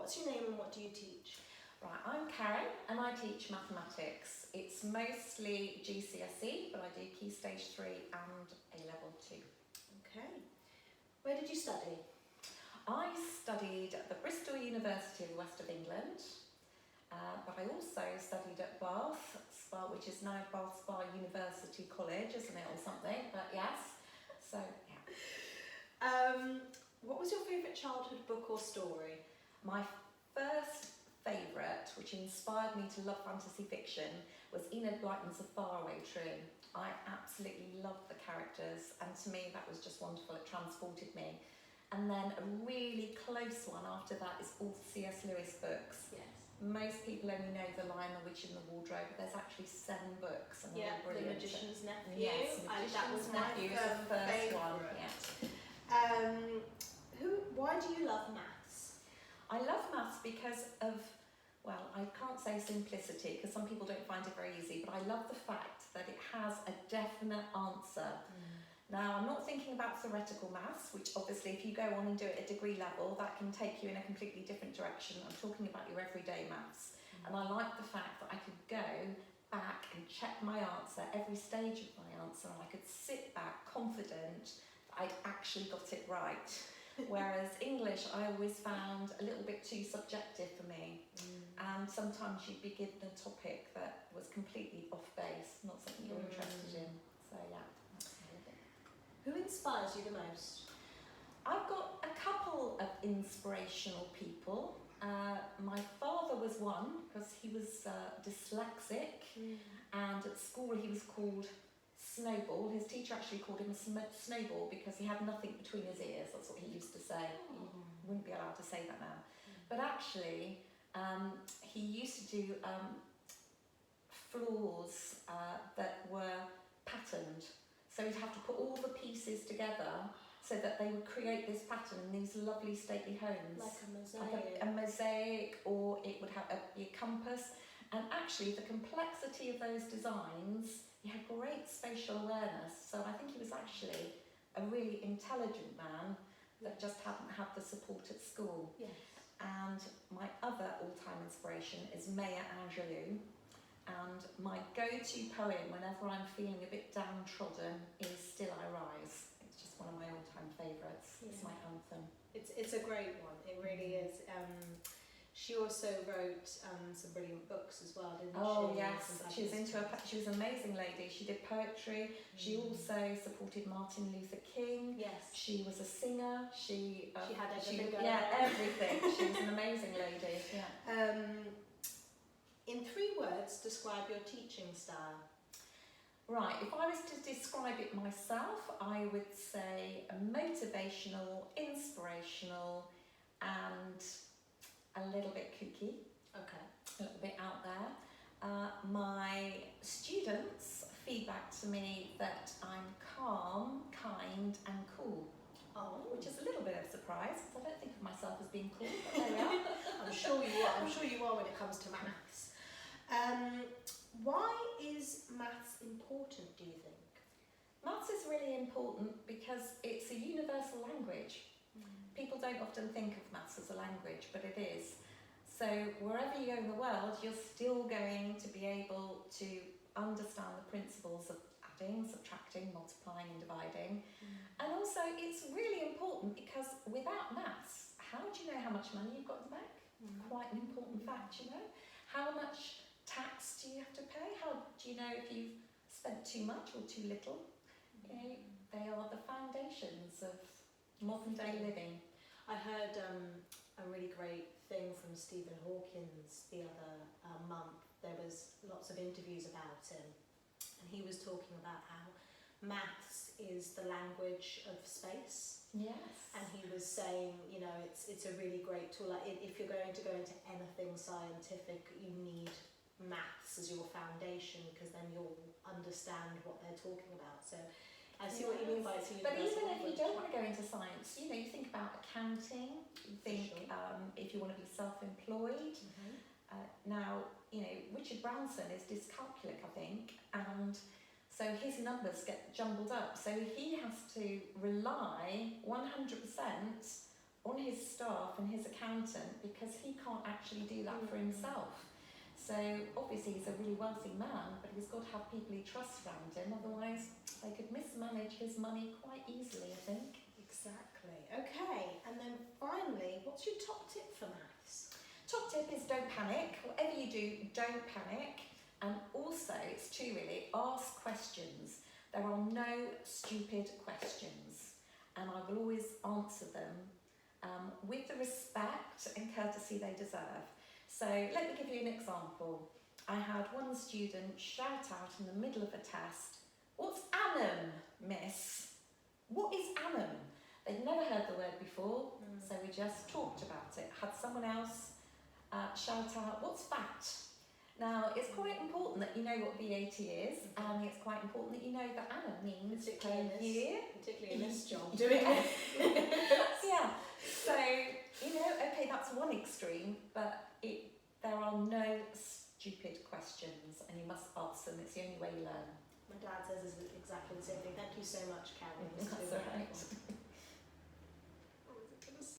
What's your name and what do you teach? Right, I'm Karen and I teach mathematics. It's mostly GCSE, but I do Key Stage 3 and A Level 2. Okay. Where did you study? I studied at the Bristol University of the West of England, but I also studied at Bath Spa, which is now Bath Spa University College, isn't it, or something, but yes. So, yeah. What was your favourite childhood book or story? My first favourite, which inspired me to love fantasy fiction, was Enid Blyton's The Faraway Tree. I absolutely loved the characters, and to me that was just wonderful. It transported me. And then a really close one after that is all the C.S. Lewis books. Yes. Most people only know The Lion, the Witch and the Wardrobe, but there's actually 7 books, and they're all The brilliant. Magician's Nephew. Yes, That was my Nephew is the first one. Yeah. Why do you love maths? I love maths because of, well, I can't say simplicity because some people don't find it very easy, but I love the fact that it has a definite answer. Now, I'm not thinking about theoretical maths, which obviously if you go on and do it at degree level, that can take you in a completely different direction. I'm talking about your everyday maths. And I like the fact that I could go back and check my answer, every stage of my answer, and I could sit back confident that I'd actually got it right. Whereas English, I always found a little bit too subjective for me. And sometimes you'd be given a topic that was completely off base, not something you're interested in. So yeah. Who inspires you the most? I've got a couple of inspirational people. My father was one because he was dyslexic, and at school he was called Snowball. His teacher actually called him Snowball because he had nothing between his ears. That's what he used to say. He wouldn't be allowed to say that now. But actually, he used to do floors that were patterned. So he'd have to put all the pieces together so that they would create this pattern in these lovely stately homes. Like a mosaic. Like a mosaic, or it would have be a compass. And actually the complexity of those designs, he had great spatial awareness. So I think he was actually a really intelligent man that just hadn't had the support at school. Yes. And my other all-time inspiration is Maya Angelou. And my go-to poem whenever I'm feeling a bit downtrodden is Still I Rise. It's just one of my all-time favourites. It's my anthem. It's a great one. It really is. She also wrote some brilliant books as well, didn't she? Oh yes, she was she was an amazing lady. She did poetry. She also supported Martin Luther King. Yes. She was a singer. She had everything going yeah, on. everything. She was an amazing lady. Yeah. In 3 words, describe your teaching style. Right, if I was to describe it myself, I would say motivational, inspirational, and a little bit kooky. Okay. A little bit out there. My students feedback to me that I'm calm, kind, and cool. Oh. Which is a little bit of a surprise because I don't think of myself as being cool, but there we are. I'm sure you are. I'm sure you are when it comes to maths. Why is maths important, do you think? Maths is really important because it's a universal language. People don't often think of maths as a language, but it is. So wherever you go in the world, you're still going to be able to understand the principles of adding, subtracting, multiplying and dividing. And also it's really important because without maths, how do you know how much money you've got in the bank? Quite an important fact, you know. How much tax do you have to pay? How do you know if you've spent too much or too little? You know, they are the foundations of modern day living. I heard a really great thing from Stephen Hawkins the other month. There was lots of interviews about him, and he was talking about how maths is the language of space. Yes. And he was saying, you know, it's a really great tool. Like if you're going to go into anything scientific, you need maths as your foundation because then you'll understand what they're talking about. So I see what you mean by it's a universal But even if you language. don't want to go into science, you know, you think about accounting, you think if you want to be self-employed. Now, you know, Richard Branson is dyscalculic, I think, and so his numbers get jumbled up. So he has to rely 100% on his staff and his accountant because he can't actually do that for himself. So obviously he's a really wealthy man, but he's got to have people he trusts around him, otherwise they could mismanage his money quite easily, I think. Exactly. Okay, and then finally, what's your top tip for maths? Top tip is don't panic. Whatever you do, don't panic. And also, it's two really, ask questions. There are no stupid questions, and I will always answer them with the respect and courtesy they deserve. So let me give you an example. I had one student shout out in the middle of a test, "What's annum, miss?" What is annum? They'd never heard the word before, so we just talked about it. Had someone else shout out, "What's VAT?" Now, it's quite important that you know what VAT is, and it's quite important that you know that annum means per year. Particularly in this job, doing it. Yeah, so, you know, okay, that's one extreme, but there are no stupid questions, and you must ask them. It's the only way you learn. My dad says exactly the same thing. Thank you so much, Karen. That's all right.